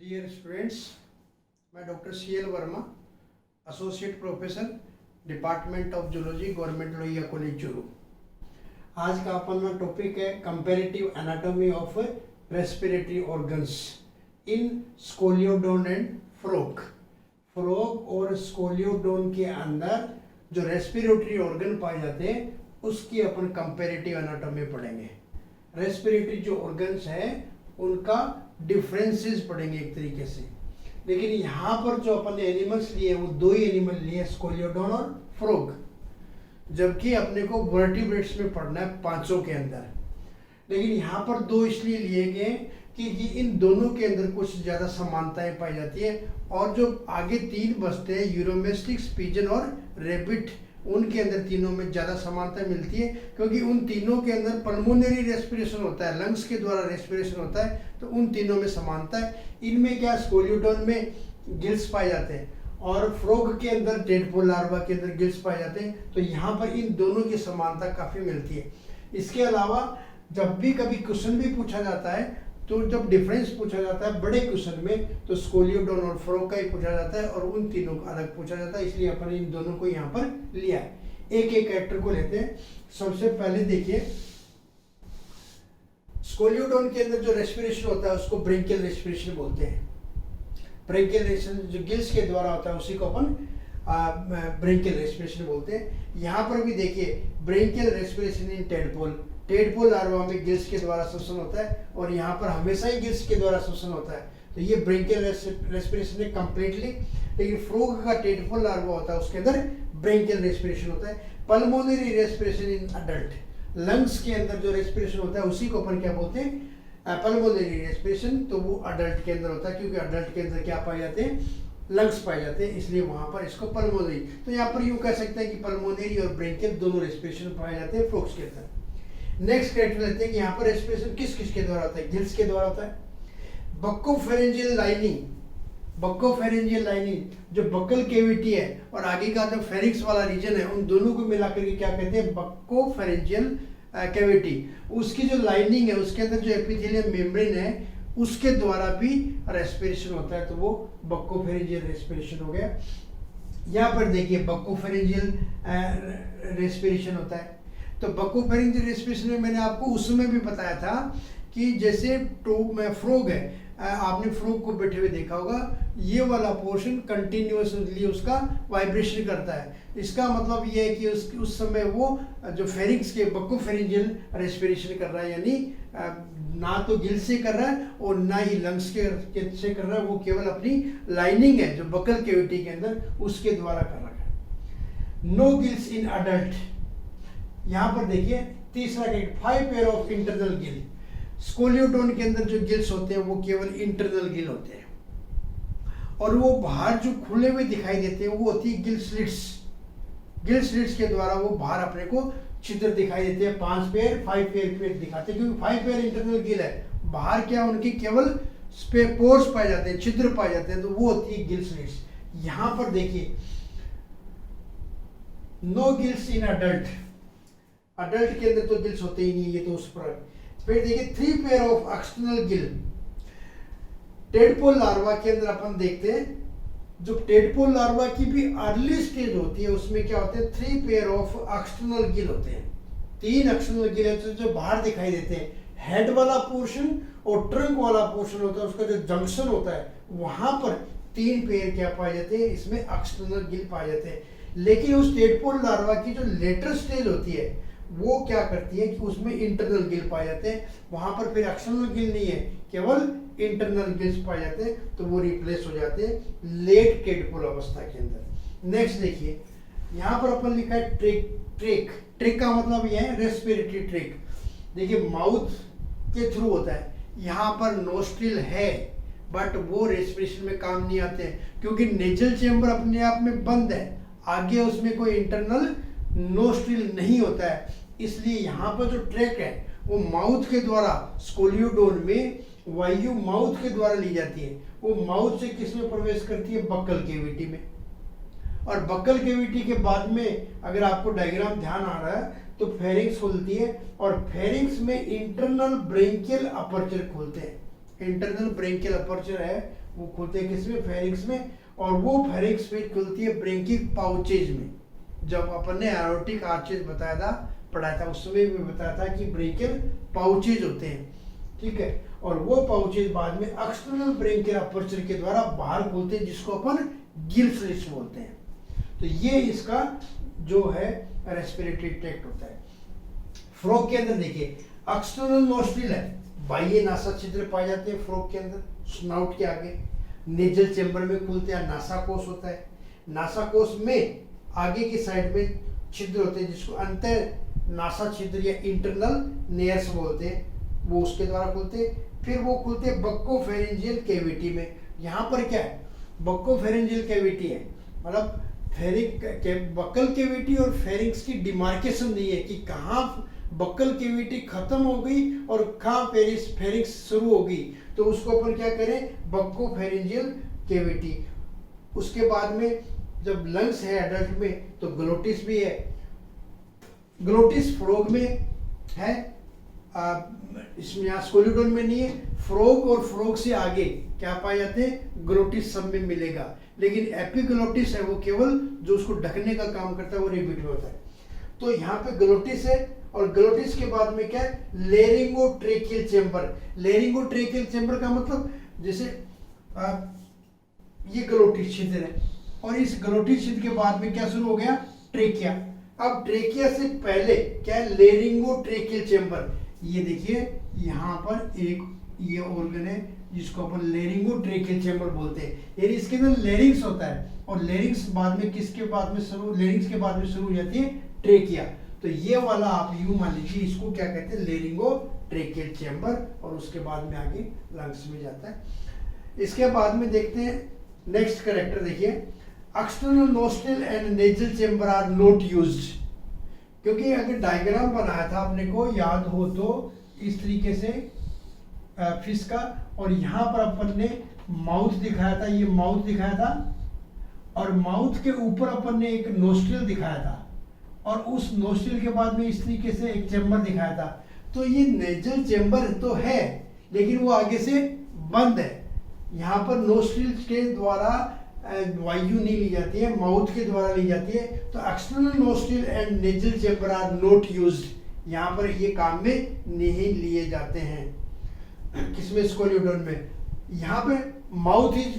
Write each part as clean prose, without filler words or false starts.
Dear students, मैं doctor CL Varma, associate professor, department of zoology, government Lohia college Churu. आज का अपना टॉपिक है comparative anatomy of respiratory organs in Scoliodon and frog. Frog और Scoliodon के अंदर जो रेस्पिरेटरी ऑर्गन पाए जाते हैं उसकी अपन कंपैरेटिव एनाटॉमी पढ़ेंगे। रेस्पिरेटरी जो ऑर्गन्स हैं उनका डिफरेंसेस पढ़ेंगे एक तरीके से। लेकिन यहाँ पर जो अपन ने एनिमल्स लिए वो दो ही एनिमल लिए, स्कोलियोडोन और फ्रॉग, जबकि अपने को वर्टिब्रेट्स में पढ़ना है पांचों के अंदर। लेकिन यहाँ पर दो इसलिए लिए गए कि इन दोनों के अंदर कुछ ज़्यादा समानताएं पाई जाती है, और जो आगे तीन बचते हैं यूरोमेस्टिक्स, पिजन और रेबिट, उनके अंदर तीनों में ज़्यादा समानता मिलती है, क्योंकि उन तीनों के अंदर पल्मोनरी रेस्पिरेशन होता है, लंग्स के द्वारा रेस्पिरेशन होता है, तो उन तीनों में समानता है। इनमें क्या, स्कोलियोडोन में गिल्स पाए जाते हैं और फ्रॉग के अंदर, टेडपोल लार्वा के अंदर गिल्स पाए जाते हैं। तो यहाँ पर इन दोनों की समानता काफ़ी मिलती है। इसके अलावा जब भी कभी क्वेश्चन भी पूछा जाता है, तो जब डिफरेंस पूछा जाता है बड़े क्वेश्चन में, तो स्कोलियोडोन और फ्रॉग का ही पूछा जाता है और उन तीनों का अलग पूछा जाता है। इसलिए अपन इन दोनों को यहाँ पर लिया है। एक एक कैरेक्टर को लेते हैं। सबसे पहले देखिए, स्कोलियोडोन के अंदर जो रेस्पिरेशन होता है उसको ब्रेंकियल रेस्पिरेशन बोलते हैं। ब्रेंकियल रेस्पिरेशन जो गिल्स के द्वारा होता है उसी को अपन ब्रेंकियल रेस्पिरेशन बोलते हैं। यहाँ पर भी देखिए, branchial respiration in tadpole, tadpole larva में गिल्स के द्वारा श्वसन होता है, और यहाँ पर हमेशा ही गिल्स के द्वारा श्वसन होता है। तो ये ब्रेंकियल रेस्पिरेशन है कंप्लीटली। लेकिन फ्रॉग का टेडपोल लार्वा होता है उसके अंदर ब्रेंकियल रेस्पिरेशन होता है। Pulmonary respiration in adult, lungs के अंदर जो रेस्पिरेशन होता है उसी को अपन क्या बोलते हैं, पल्मोनरी रेस्पिरेशन। तो वो अडल्ट के अंदर होता है, क्योंकि अडल्ट के अंदर क्या पाए जाते हैं, लंग्स पाए जाते हैं, इसलिए वहां पर इसको पल्मोनरी। तो यहाँ पर यूं कह सकते हैं कि पल्मोनरी और ब्रेंकियल दोनों रेस्पिरेशन पाए जाते हैं फ्रॉग्स के अंदर। नेक्स्ट कैरेक्टर लेते हैं कि यहाँ पर रेस्पिरेशन किस किस के द्वारा होता है, गिल्स के द्वारा होता है। बक्कोफेरेंजियल लाइनिंग, बक्कोफेरेंजियल लाइनिंग जो बक्कल केविटी है और आगे का जो फेरिक्स वाला रीजन है, उन दोनों को मिलाकर के क्या कहते हैं, बक्कोफेरेंजियल कैविटी। उसकी जो लाइनिंग है उसके अंदर जो एपिथेलियम मेम्ब्रेन है उसके द्वारा भी रेस्पिरेशन होता है, तो वो बक्कोफेरेंजियल रेस्पिरेशन हो गया। यहाँ पर देखिए बक्कोफेरेंजियल रेस्पिरेशन होता है। तो बक्कोफेरेंजियल रेस्पिरेशन में मैंने आपको उस समय भी बताया था कि जैसे फ्रॉग है, आपने फ्रॉग को बैठे हुए देखा होगा, ये वाला पोर्शन कंटिन्यूअसली उसका वाइब्रेशन करता है। इसका मतलब ये है कि उस समय वो जो फेरिंग्स के बक्कोफेरेंजियल रेस्पिरेशन कर रहा है, यानी ना तो गिल से कर रहा है और ना ही लंग्स के से कर रहा है, वो केवल अपनी लाइनिंग है जो बक्कल कैविटी के अंदर उसके द्वारा कर रहा है। No gills in adult. यहाँ पर देखिए तीसरा character, 5 pair of internal gill. Scoliodon के अंदर जो गिल्स होते हैं वो केवल इंटरनल गिल होते हैं, और वो बाहर जो खुले हुए दिखाई देते हैं वो होती है गिल स्लिट्स। गिल स्लिट्स के द्वारा वो बाहर अपने को छिद्र दिखाई देते हैं। 5 पेयर दिखाते हैं, क्योंकि 5 पेयर इंटरनल गिल है। बाहर क्या उनके केवल पोर्स पाए जाते हैं, छिद्र पाए जाते हैं, तो वो होती है गिल स्लिट्स। यहाँ पर देखिए no gills in adult, adult के अंदर तो गिल्स होते ही नहीं, ये तो उस पर। फिर देखिए 3 pair of external Gill. Tadpole larva के अंदर अपन देखते हैं, जो टेडपोल लार्वा की भी अर्ली स्टेज होती है उसमें क्या होते हैं, 3 पेयर ऑफ एक्सटर्नल गिल होते हैं। 3 एक्सटर्नल गिल होते हैं जो बाहर दिखाई देते हैं। हेड वाला पोर्शन और ट्रंक वाला पोर्शन होता है, उसका जो जंक्शन होता है वहां पर 3 पेयर क्या पाए जाते हैं, इसमें एक्सटर्नल गिल पाए जाते हैं। लेकिन उस टेडपोल लार्वा की जो लेटर स्टेज होती है वो क्या करती है कि उसमें इंटरनल गिल पाए जाते हैं। वहां पर फिर एक्सटर्नल गिल नहीं है, केवल इंटरनल गिल्स पाए जाते हैं, तो वो रिप्लेस हो जाते हैं लेट टेडपोल अवस्था के अंदर। नेक्स्ट देखिए, यहाँ पर अपन लिखा है ट्रेक। ट्रेक का मतलब यह है रेस्पिरेटरी ट्रेक। देखिए माउथ के थ्रू होता है। यहाँ पर नोस्ट्रिल है बट वो रेस्पिरेशन में काम नहीं आते हैं, क्योंकि नेजल चेम्बर अपने आप में बंद है, आगे उसमें कोई इंटरनल नोस्ट्रिल नहीं होता है। इसलिए यहाँ पर जो ट्रैक है वो माउथ के द्वारा, स्कोलियोडोन में वायु माउथ के द्वारा ली जाती है। वो माउथ से किस में प्रवेश करती है, बक्कल केविटी में। और बक्कल केविटी के बाद में अगर आपको डायग्राम ध्यान आ रहा है तो फेरिंग्स खुलती है, और फेरिंग्स में इंटरनल ब्रेंकियल अपर्चर खुलते हैं। इंटरनल ब्रेंकियल अपर्चर है वो खुलते हैं किसमें, फेरिंक्स में, और वो फेरिंक्स फिर खुलती है ब्रेंकिक पाउचेज में। जब अपन ने एरोटिक आर्चेज बताया था, पढ़ाया था, उस समय भी बताया था कि ब्रेंकियल पाउचेज होते हैं, ठीक है। और वो पाउचेज बाद में एक्सटर्नल ब्रेंकियल अपर्चर के द्वारा बाहर खुलते हैं, जिसको अपन गिल स्लिट्स बोलते हैं। तो ये इसका जो है रेस्पिरेटरी ट्रैक्ट होता है। फ्रॉग के अंदर देखिए एक्सटर्नल नोस्ट्रिल है, बाह्य नासा छिद्र पाए जाते हैं फ्रॉग के अंदर, स्नाउट के आगे। नेजल चेंबर में खुलते हैं, नासाकोश होता है। नासाकोश में आगे की साइड में छिद्र होते हैं, जिसको अंतर नासा छिद्र या इंटरनल नेयर्स बोलते हैं, वो उसके द्वारा खुलते हैं। फिर वो खुलते हैं बक्कोफेरेंजियल कैविटी में। यहाँ पर क्या है, बक्कोफेरेंजियल कैविटी है, मतलब बक्कल कैविटी और फेरिंक्स की डिमार्केशन नहीं है कि कहाँ बक्कल कैविटी खत्म हो गई और कहाँ फेरिंक्स शुरू हो गई, तो उसको अपन क्या करें, बक्कोफेरेंजियल कैविटी। उसके बाद में जब लंग्स है एडल्ट में तो ग्लोटिस भी है। ग्लोटिस फ्रॉग में है, इसमें यहाँ स्कोलिडोन में नहीं है। फ्रॉग और फ्रॉग से आगे क्या पाए जाते हैं, ग्लोटिस सब में मिलेगा, लेकिन एपिग्लोटिस है वो केवल जो उसको ढकने का काम करता है, वो रेबिट में होता है। तो यहाँ पे ग्लोटिस है, और ग्लोटिस के बाद में क्या है, लेरिंगोट्रेकियल चेंबर। लेरिंगोट्रेकियल चेंबर का मतलब जैसे ये ग्लोटिस छिद्र है, और इस ग्लोटिस छिद्र के बाद में क्या शुरू हो गया, ट्रेकिया। अब ट्रेकिया से पहले क्या है, लेरिंगोट्रेकियल चेंबर। ये देखिए यहाँ पर एक ये ऑर्गन है जिसको अपन लेरिंगोट्रेकियल चेंबर बोलते हैं, यानी इसके अंदर लेरिंग्स होता है, और लेरिंग्स बाद में किसके बाद में शुरू, लेरिंग्स के बाद में शुरू हो जाती है ट्रेकिया। तो ये वाला आप यूं मान लीजिए, इसको क्या कहते हैं, लेरिंगोट्रेकियल चेंबर, और उसके बाद में आगे लंग्स में जाता है। इसके बाद में देखते हैं नेक्स्ट कैरेक्टर, देखिए external nostril and nasal chamber are not used. क्योंकि अगर डायग्राम बनाया था अपने को याद हो तो इस तरीके से फिश का, और यहाँ पर अपन ने माउथ दिखाया था, ये माउथ दिखाया था, और माउथ के ऊपर अपन ने एक नोस्ट्रिल दिखाया था, और उस नोस्ट्रिल के बाद में इस तरीके से एक चेंबर दिखाया था। तो ये नेजल चेंबर तो है, लेकिन वो आगे से बंद है। यहाँ पर नोस्ट्रिल के द्वारा वायु नहीं ली जाती है, माउथ के द्वारा ली जाती है। तो external nostril and nasal chamber are not used, यहाँ पर ये काम में नहीं लिए जाते हैं। किसमें, स्कोलियोडोन में। यहाँ पे माउथ इज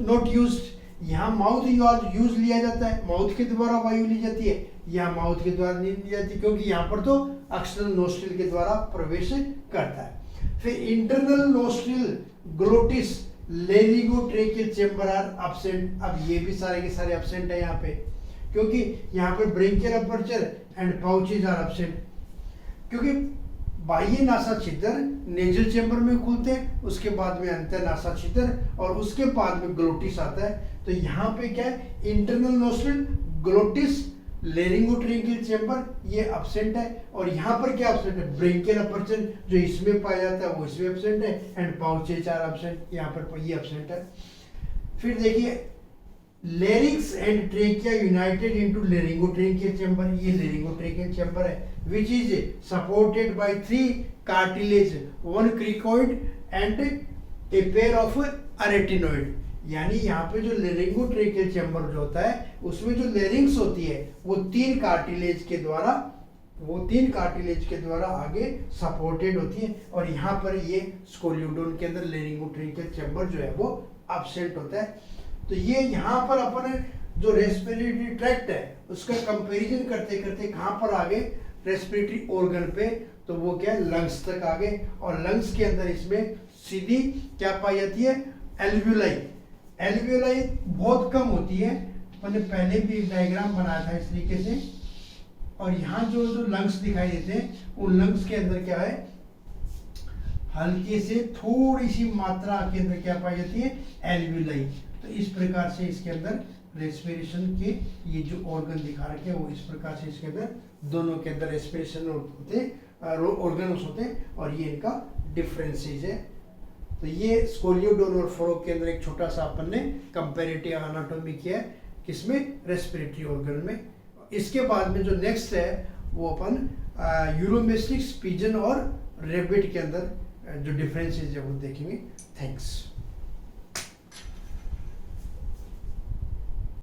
नॉट यूज्ड, यहाँ माउथ यूज लिया जाता है, माउथ के द्वारा वायु ली जाती है, यहाँ माउथ के द्वारा नहीं ली जाती, क्योंकि यहाँ पर तो एक्सटर्नल नोस्ट्रिल के द्वारा प्रवेश करता है। फिर internal nostril, glottis, laryngotracheal chamber are absent. अब ये भी सारे के सारे एब्सेंट है यहाँ पे, क्योंकि यहाँ पर branchial aperture and pouches are absent. क्योंकि बाह्य नासा छिद्र नेजल चेंबर में खुलते हैं, उसके बाद में अंतर नासा छिद्र, और उसके बाद में ग्लोटिस आता है। तो यहाँ पे क्या है, internal nostril, glottis, laryngotracheal chamber ये एब्सेंट है, और यहाँ पर क्या एब्सेंट है, ब्रेंकियल अपर्चर जो इसमें पाया जाता है वो इसमें एब्सेंट है, एंड पाउचेज आर एब्सेंट, यहाँ पर ये एब्सेंट है। फिर देखिए larynx and trachea united into laryngotracheal chamber, ये लेरिंगोट्रेकियल चेंबर है, which is supported by 3 cartilage, 1 cricoid and a pair of arytenoid. यानी यहाँ पे जो लेरिंगोट्रेकियल चेंबर जो होता है उसमें जो लेरिंग्स होती है वो 3 कार्टिलेज के द्वारा आगे सपोर्टेड होती है, और यहाँ पर ये स्कोलियोडोन के अंदर लेरिंगोट्रेकियल चेंबर जो है वो एब्सेंट होता है। तो ये यहाँ पर अपन जो रेस्पिरेटरी ट्रैक्ट है उसका कंपैरिजन करते करते कहाँ पर आगे, रेस्पिरेटरी ऑर्गन पे, तो वो क्या है, लंग्स तक आगे, और लंग्स के अंदर इसमें सीधी क्या पाई जाती है, एल्वियोलाई। एल्वियोलाई बहुत कम होती है, मैंने पहले भी एक डायग्राम बनाया था इस तरीके से, और यहाँ जो लंग्स दिखाई देते हैं उन लंग्स के अंदर क्या है, हल्के से थोड़ी सी मात्रा के अंदर क्या पाई जाती है, एल्वियोलाई। तो इस प्रकार से इसके अंदर रेस्पिरेशन के ये जो ऑर्गन दिखा रखे हैं वो इस प्रकार से इसके अंदर दोनों के अंदर रेस्पिरेशन होते हैं, ऑर्गन्स होते हैं, और ये इनका डिफरेंसेस है। तो ये स्कोलियोडोन और फ्रॉग के अंदर एक छोटा सा अपन ने कंपैरेटिव एनाटॉमी किया है, किसमें, रेस्पिरेटरी ऑर्गन में। इसके बाद में जो नेक्स्ट है वो अपन यूरोमेस्टिक्स, पिजन और रेबिट के अंदर जो डिफरेंसेस है वो देखेंगे। थैंक्स।